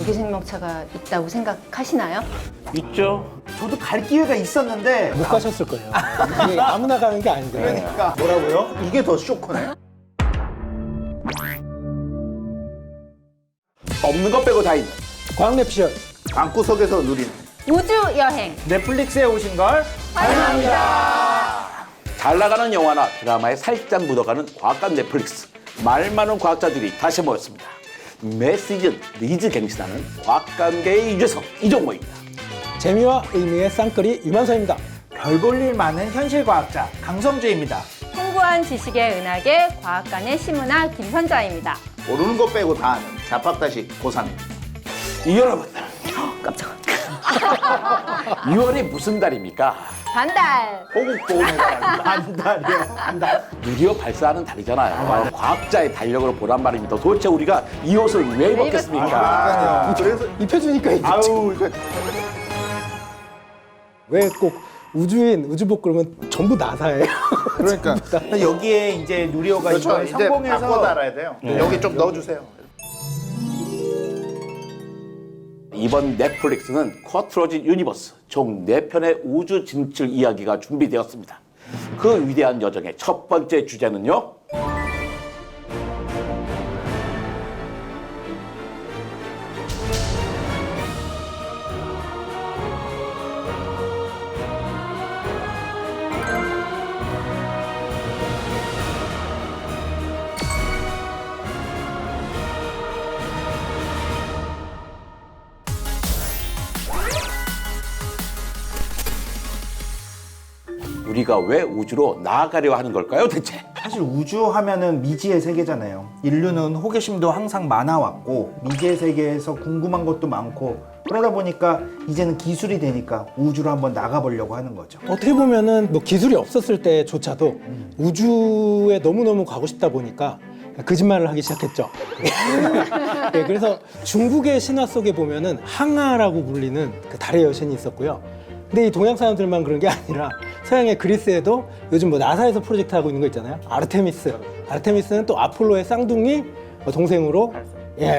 무기 생명체가 있다고 생각하시나요? 있죠. 저도 갈 기회가 있었는데 못 가셨을 거예요. 이게 아무나 가는 게 아니거든요. 그러니까 뭐라고요? 이게 더 쇼크네. 없는 것 빼고 다 있는. 광랩 피셜. 방구석에서 누리는 우주 여행 넷플릭스에 오신 걸 잘 나가는 영화나 드라마에 살짝 묻어가는 과학관 넷플릭스. 말 많은 과학자들이 다시 모였습니다. 매 시즌 리즈 갱신하는 과학관계의 유재석 이종모입니다. 재미와 의미의 쌍끌이 유만서입니다. 별 볼 일 많은 현실과학자 강성주입니다. 풍부한 지식의 은하계 과학관의 시문화 김선자입니다. 모르는 것 빼고 다 아는 자팍다시 고3입니다. 이 여러분들 깜짝아. 2월이 무슨 달입니까? 반달! 호국 보호의 달. 안달이요. 안달. 드디어 발사하는 달이잖아요. 과학자의 달력으로 보란 말입니다. 도대체 우리가 이 옷을 왜 입었겠습니까? 그래서 입혀주니까 이제 아우 이거 왜 꼭 우주인, 우주복 그러면 전부 나사예요. 그러니까 여기에 이제 누리호가 그렇죠. 이걸 이제 성공해서 바꿔 달아야 돼요. 여기 좀 넣어주세요. 이번 넷플릭스는 쿼트로지 유니버스 총 4편의 우주 진출 이야기가 준비되었습니다. 그 위대한 여정의 첫 번째 주제는요. 우리가 왜 우주로 나아가려 하는 걸까요, 대체? 사실 우주 하면은 미지의 세계잖아요. 인류는 호기심도 항상 많아왔고 미지의 세계에서 궁금한 것도 많고 그러다 보니까 이제는 기술이 되니까 우주로 한번 나가보려고 하는 거죠. 어떻게 보면은 뭐 기술이 없었을 때조차도 우주에 너무너무 가고 싶다 보니까 거짓말을 하기 시작했죠. 네, 그래서 중국의 신화 속에 보면은 항아라고 불리는 그 달의 여신이 있었고요. 근데 이 동양 사람들만 그런 게 아니라 서양의 그리스에도 요즘 뭐 나사에서 프로젝트 하고 있는 거 있잖아요. 아르테미스. 아르테미스는 또 아폴로의 쌍둥이 동생으로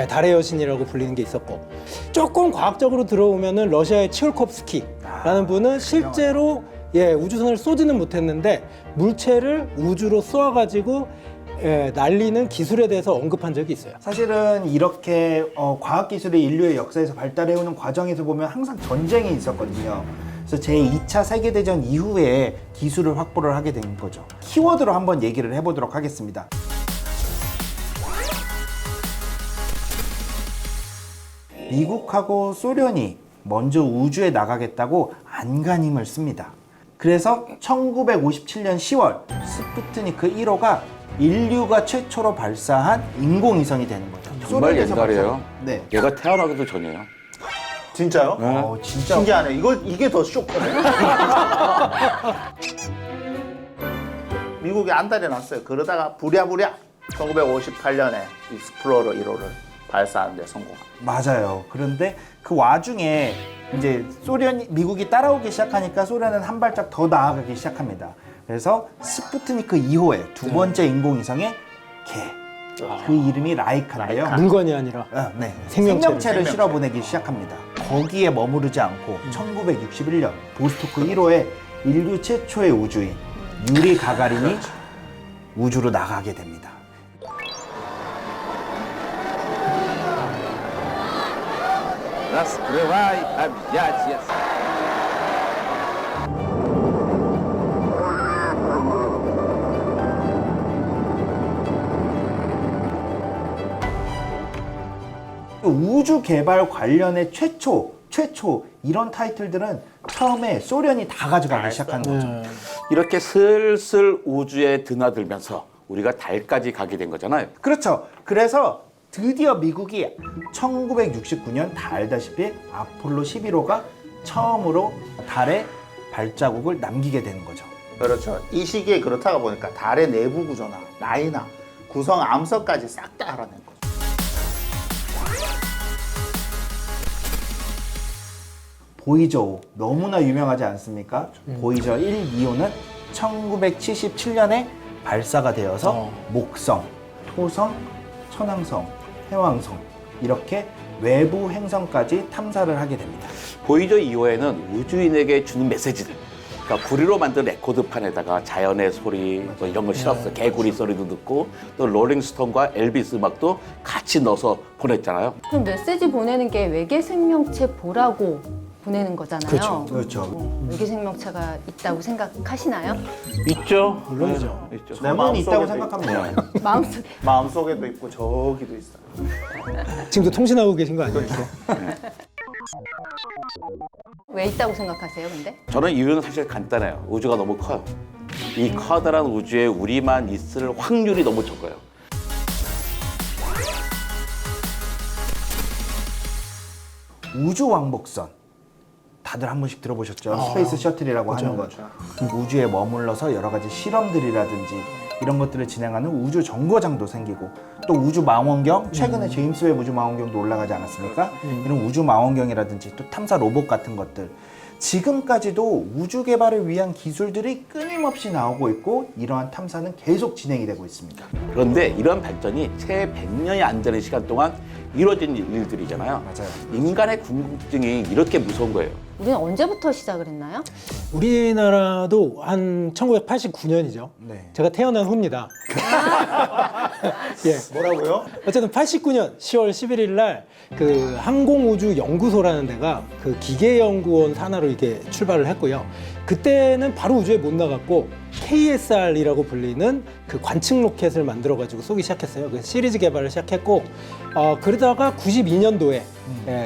달의 여신이라고 불리는 게 있었고, 조금 과학적으로 들어오면은 러시아의 치올콥스키라는 분은 실제로 우주선을 쏘지는 못했는데 물체를 우주로 쏘아가지고 날리는 기술에 대해서 언급한 적이 있어요. 사실은 이렇게 과학기술이 인류의 역사에서 발달해오는 과정에서 보면 항상 전쟁이 있었거든요. 그래서 제2차 세계대전 이후에 기술을 확보를 하게 된 거죠. 키워드로 한번 얘기를 해보도록 하겠습니다. 미국하고 소련이 먼저 우주에 나가겠다고 안간힘을 씁니다. 그래서 1957년 10월 스푸트니크 1호가 인류가 최초로 발사한 인공위성이 되는 거죠. 정말 소련에서 옛날이에요. 네. 얘가 태어나기도 전이에요. 진짜요? 진짜 신기하네. 이게 더 쇼크네. 미국이 안달이 났어요. 그러다가 부랴부랴 1958년에 익스플로러 1호를 발사하는 데 성공합니다. 맞아요. 그런데 그 와중에 이제 미국이 따라오기 시작하니까 소련은 한 발짝 더 나아가기 시작합니다. 그래서 스푸트니크 2호의 두 번째 인공위성의 그 이름이 라이카인데요. 물건이 아니라 네. 생명체를 실어보내기 시작합니다. 거기에 머무르지 않고 1961년 보스토크 1호에 인류 최초의 우주인 유리 가가린이 우주로 나가게 됩니다. 우주 개발 관련의 최초 이런 타이틀들은 처음에 소련이 다 가져가기 시작한 거죠. 이렇게 슬슬 우주에 드나들면서 우리가 달까지 가게 된 거잖아요. 그렇죠. 그래서 드디어 미국이 1969년 다 알다시피 아폴로 11호가 처음으로 달에 발자국을 남기게 되는 거죠. 그렇죠. 이 시기에 그렇다가 보니까 달의 내부 구조나 나이나 구성 암석까지 싹 다 알아낸 거죠. 보이저 5 너무나 유명하지 않습니까? 보이저 1, 2호는 1977년에 발사가 되어서 목성, 토성, 천왕성, 해왕성 이렇게 외부 행성까지 탐사를 하게 됩니다. 보이저 2호에는 우주인에게 주는 메시지들, 그러니까 구리로 만든 레코드판에다가 자연의 소리 뭐 이런 걸 실었어요. 개구리 소리도 듣고 또 롤링스톤과 엘비스 음악도 같이 넣어서 보냈잖아요. 그럼 메시지 보내는 게 외계 생명체 보라고 보내는 거잖아요. 그렇죠. 외계 생명체가 있다고 생각하시나요? 있죠. 물론이죠. 있죠. 내 당연히 있다고 마음속에도 생각합니다. 마음속에. 마음속에도 있고 저기도 있어요. 지금도 통신하고 계신 거 아니에요? 왜 있다고 생각하세요, 근데? 저는 이유는 사실 간단해요. 우주가 너무 커요. 이 커다란 우주에 우리만 있을 확률이 너무 적어요. 우주 왕복선. 다들 한 번씩 들어보셨죠? 스페이스 셔틀이라고 하는 것. 우주에 머물러서 여러 가지 실험들이라든지 이런 것들을 진행하는 우주 정거장도 생기고 또 우주 망원경, 최근에 제임스 웹 우주 망원경도 올라가지 않았습니까? 이런 우주 망원경이라든지 또 탐사 로봇 같은 것들. 지금까지도 우주 개발을 위한 기술들이 끊임없이 나오고 있고 이러한 탐사는 계속 진행이 되고 있습니다. 그런데 이런 발전이 채 100년이 안 되는 시간 동안 이루어진 일들이잖아요. 맞아요. 인간의 궁금증이 이렇게 무서운 거예요. 우리는 언제부터 시작을 했나요? 우리나라도 한 1989년이죠. 네. 제가 태어난 후입니다. 예. 뭐라고요? 어쨌든 89년 10월 11일 날 그 항공우주연구소라는 데가 그 기계연구원 산하로 이렇게 출발을 했고요. 그때는 바로 우주에 못 나갔고 KSR이라고 불리는 그 관측 로켓을 만들어 가지고 쏘기 시작했어요. 그 시리즈 개발을 시작했고 그러다가 92년도에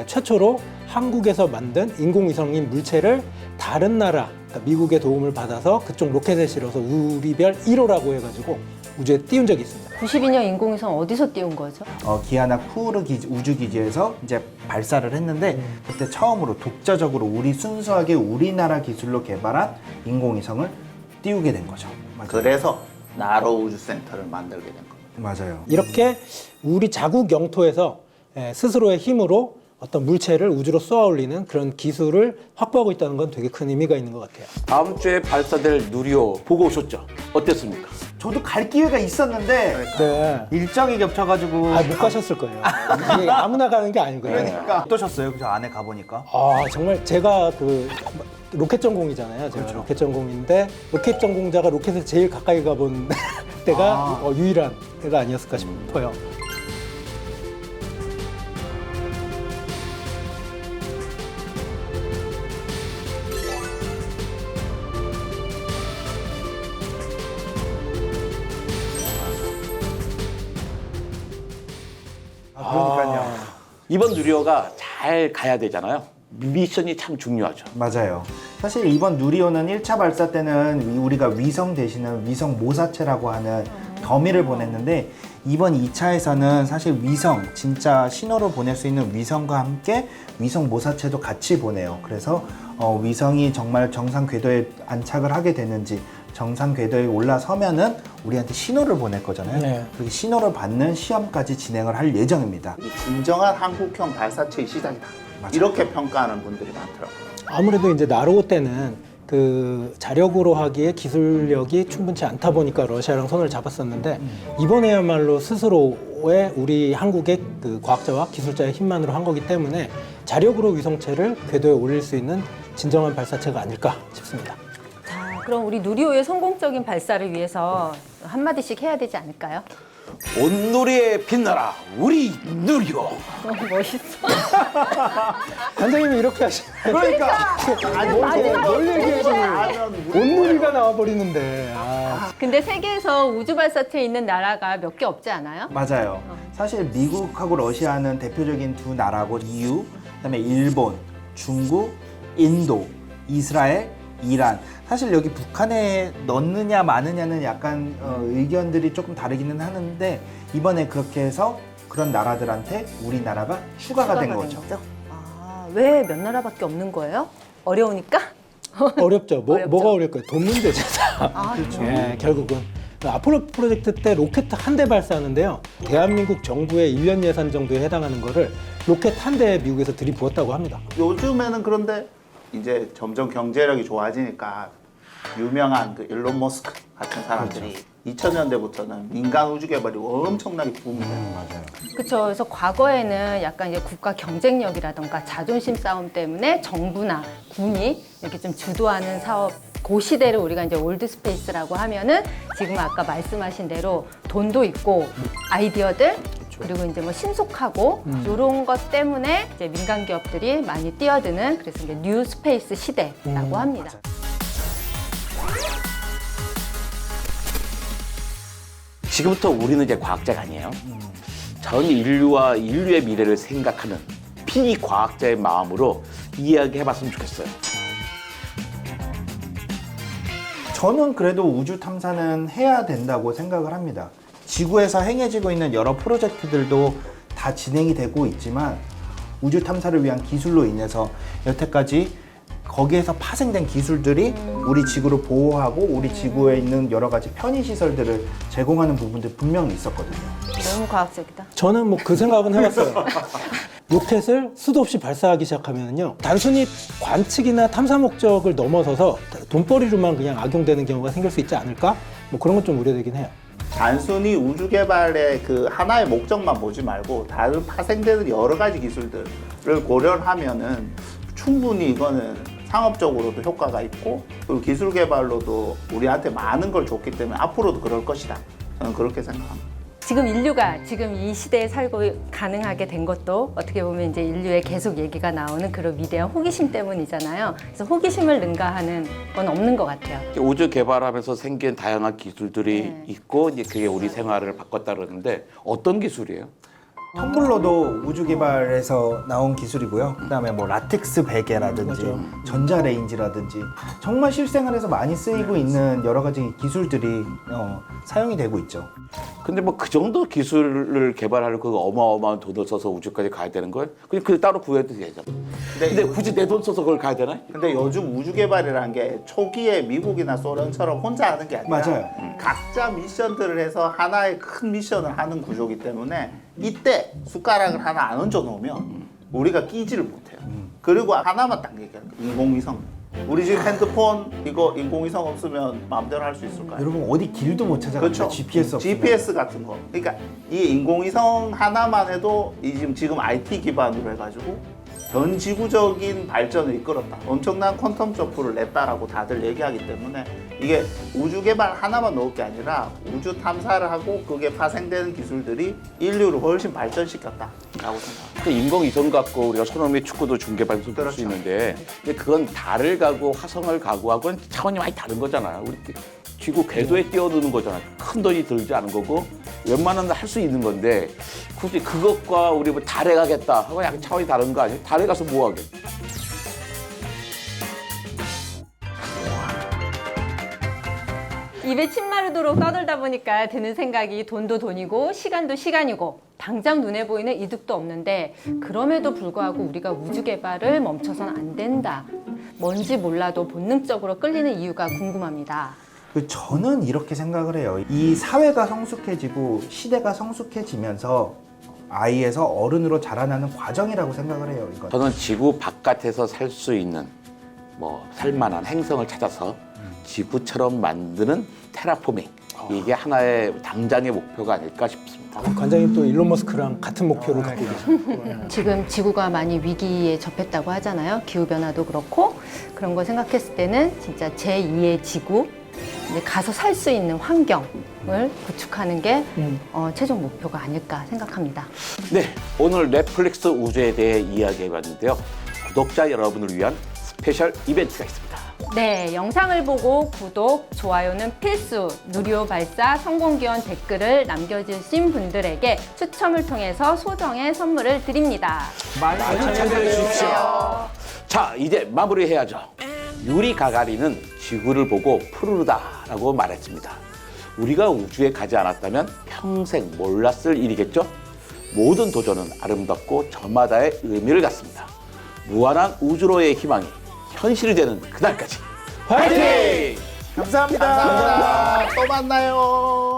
최초로 한국에서 만든 인공위성인 물체를 다른 나라, 그러니까 미국의 도움을 받아서 그쪽 로켓에 실어서 우리별 1호라고 해가지고 우주에 띄운 적이 있습니다. 92년 인공위성 어디서 띄운 거죠? 기아나 쿠르 우주기지에서 이제 발사를 했는데 그때 처음으로 독자적으로 우리 순수하게 우리나라 기술로 개발한 인공위성을 띄우게 된 거죠. 그래서 나로 우주센터를 만들게 된 겁니다. 맞아요. 이렇게 우리 자국 영토에서 스스로의 힘으로 어떤 물체를 우주로 쏘아 올리는 그런 기술을 확보하고 있다는 건 되게 큰 의미가 있는 것 같아요. 다음 주에 발사될 누리호 보고 오셨죠? 어땠습니까? 저도 갈 기회가 있었는데 네. 일정이 겹쳐가지고 못 가셨을 거예요. 이게 아무나 가는 게 아니거든요. 그러니까 어떠셨어요? 그 안에 가보니까? 정말 제가 그 로켓 전공이잖아요. 제가 로켓 전공인데 로켓 전공자가 로켓에 제일 가까이 가본 때가 유일한 때가 아니었을까 싶어요. 그러니까요. 이번 누리호가 잘 가야 되잖아요. 미션이 참 중요하죠. 맞아요. 사실 이번 누리호는 1차 발사 때는 우리가 위성 대신에 위성 모사체라고 하는 더미를 보냈는데 이번 2차에서는 사실 위성, 진짜 신호를 보낼 수 있는 위성과 함께 위성 모사체도 같이 보내요. 그래서 위성이 정말 정상 궤도에 안착을 하게 되는지 정상 궤도에 올라서면은 우리한테 신호를 보낼 거잖아요. 네. 그렇게 신호를 받는 시험까지 진행을 할 예정입니다. 이 진정한 한국형 발사체의 시작이다. 맞아요. 이렇게 평가하는 분들이 많더라고요. 아무래도 이제 나로 때는 그 자력으로 하기에 기술력이 충분치 않다 보니까 러시아랑 손을 잡았었는데 이번에야말로 스스로의 우리 한국의 그 과학자와 기술자의 힘만으로 한 거기 때문에 자력으로 위성체를 궤도에 올릴 수 있는 진정한 발사체가 아닐까 싶습니다. 자, 그럼 우리 누리호의 성공적인 발사를 위해서 한마디씩 해야 되지 않을까요? 온누리에 빛나라 우리 누리호. 너무 멋있어. 관장님이 이렇게 하시면 그러니까 뭘 얘기해도 온누리가 나와버리는데 근데 세계에서 우주 발사체에 있는 나라가 몇 개 없지 않아요? 맞아요. 사실 미국하고 러시아는 대표적인 두 나라고 EU, 그다음에 일본, 중국, 인도, 이스라엘, 이란. 사실 여기 북한에 넣느냐 마느냐는 약간 의견들이 조금 다르기는 하는데 이번에 그렇게 해서 그런 나라들한테 우리나라가 추가가 된 거죠. 왜 몇 나라밖에 없는 거예요? 어려우니까? 어렵죠. 어렵죠. 뭐가 어려울까요? 돈 문제죠. 그렇죠. 예, 결국은 아폴로 프로젝트 때 로켓 한 대 발사하는데요. 대한민국 정부의 1년 예산 정도에 해당하는 거를 로켓 한 대 미국에서 들이부었다고 합니다. 요즘에는 그런데 이제 점점 경제력이 좋아지니까 유명한 그 일론 머스크 같은 사람들이 2000년대부터는 민간 우주 개발이 엄청나게 붐이 돼요. 맞아요. 그렇죠. 그래서 과거에는 약간 이제 국가 경쟁력이라던가 자존심 싸움 때문에 정부나 군이 이렇게 좀 주도하는 사업, 그 시대를 우리가 이제 올드 스페이스라고 하면은 지금 아까 말씀하신 대로 돈도 있고 아이디어들 그리고 이제 뭐 신속하고 이런 것 때문에 이제 민간 기업들이 많이 뛰어드는 그래서 이제 뉴 스페이스 시대라고 합니다. 지금부터 우리는 이제 과학자가 아니에요. 전 인류와 인류의 미래를 생각하는 비과학자의 마음으로 이야기해봤으면 좋겠어요. 저는 그래도 우주 탐사는 해야 된다고 생각을 합니다. 지구에서 행해지고 있는 여러 프로젝트들도 다 진행이 되고 있지만 우주 탐사를 위한 기술로 인해서 여태까지 거기에서 파생된 기술들이 우리 지구를 보호하고 우리 지구에 있는 여러 가지 편의 시설들을 제공하는 부분들 분명히 있었거든요. 너무 과학적이다. 저는 뭐 그 생각은 해봤어요. 로켓을 수도 없이 발사하기 시작하면요, 단순히 관측이나 탐사 목적을 넘어서서 돈벌이로만 그냥 악용되는 경우가 생길 수 있지 않을까? 뭐 그런 건 좀 우려되긴 해요. 단순히 우주 개발의 그 하나의 목적만 보지 말고 다른 파생되는 여러 가지 기술들을 고려하면은 충분히 이거는 상업적으로도 효과가 있고 그리고 기술 개발로도 우리한테 많은 걸 줬기 때문에 앞으로도 그럴 것이다. 저는 그렇게 생각합니다. 지금 인류가 지금 이 시대에 살고 가능하게 된 것도 어떻게 보면 이제 인류의 계속 얘기가 나오는 그런 위대한 호기심 때문이잖아요. 그래서 호기심을 능가하는 건 없는 것 같아요. 우주 개발하면서 생긴 다양한 기술들이 있고 이제 그게 우리 생활을 바꿨다 그러는데 어떤 기술이에요? 텀블러도 우주 개발에서 나온 기술이고요. 그다음에 뭐 라텍스 베개라든지 전자 레인지라든지 정말 실생활에서 많이 쓰이고 있는 여러 가지 기술들이 사용이 되고 있죠. 근데 뭐 그 정도 기술을 개발하려고 어마어마한 돈을 써서 우주까지 가야 되는 거예요? 그냥 그 따로 구해도 되잖아. 근데 굳이 내 돈 써서 그걸 가야 되나? 근데 요즘 우주 개발이라는 게 초기에 미국이나 소련처럼 혼자 하는 게 아니라 맞아요. 각자 미션들을 해서 하나의 큰 미션을 하는 구조이기 때문에 이때 숟가락을 하나 안 얹어 놓으면 우리가 끼지를 못해요. 그리고 하나만 딱 얘기하는 거예요. 인공위성. 우리 지금 핸드폰 이거 인공위성 없으면 마음대로 할 수 있을까요? 여러분 어디 길도 못 찾아가요. 그렇죠. GPS 없으면. GPS 같은 거. 그러니까 이 인공위성 하나만 해도 이 지금 IT 기반으로 해가지고 전 지구적인 발전을 이끌었다. 엄청난 퀀텀 점프를 냈다라고 다들 얘기하기 때문에 이게 우주 개발 하나만 넣을 게 아니라 우주 탐사를 하고 그게 파생되는 기술들이 인류를 훨씬 발전시켰다라고 생각합니다. 그 인공위성 갖고 우리가 손흥민 축구도 중계방송 볼수 그렇죠. 있는데 근데 그건 달을 가고 화성을 가고 하고는 차원이 많이 다른 거잖아요. 우리 지구 궤도에 뛰어드는 거잖아요. 큰 돈이 들지 않은 거고 웬만하면 할 수 있는 건데 굳이 그것과 우리 뭐 달에 가겠다 하고 약간 차원이 다른 거 아니에요? 달에 가서 뭐 하겠? 입에 침 마르도록 떠들다 보니까 드는 생각이 돈도 돈이고 시간도 시간이고 당장 눈에 보이는 이득도 없는데 그럼에도 불구하고 우리가 우주 개발을 멈춰서는 안 된다. 뭔지 몰라도 본능적으로 끌리는 이유가 궁금합니다. 저는 이렇게 생각을 해요. 이 사회가 성숙해지고 시대가 성숙해지면서 아이에서 어른으로 자라나는 과정이라고 생각을 해요. 이건. 저는 지구 바깥에서 살 수 있는 뭐 살만한 행성을 찾아서 지구처럼 만드는 테라포밍 이게 하나의 당장의 목표가 아닐까 싶습니다. 관장님 또 일론 머스크랑 같은 목표를 갖고 계시죠. 지금 지구가 많이 위기에 접했다고 하잖아요. 기후변화도 그렇고 그런 거 생각했을 때는 진짜 제2의 지구 이제 가서 살 수 있는 환경을 구축하는 게 최종 목표가 아닐까 생각합니다. 네, 오늘 넷플릭스 우주에 대해 이야기해봤는데요. 구독자 여러분을 위한 스페셜 이벤트가 있습니다. 네, 영상을 보고 구독, 좋아요는 필수, 누리호 발사 성공기원 댓글을 남겨주신 분들에게 추첨을 통해서 소정의 선물을 드립니다. 많이 참여해 주십시오. 자, 이제 마무리해야죠. 유리 가가린은 지구를 보고 푸르르다라고 말했습니다. 우리가 우주에 가지 않았다면 평생 몰랐을 일이겠죠? 모든 도전은 아름답고 저마다의 의미를 갖습니다. 무한한 우주로의 희망이 현실이 되는 그날까지 화이팅! 감사합니다. 감사합니다. 또 만나요.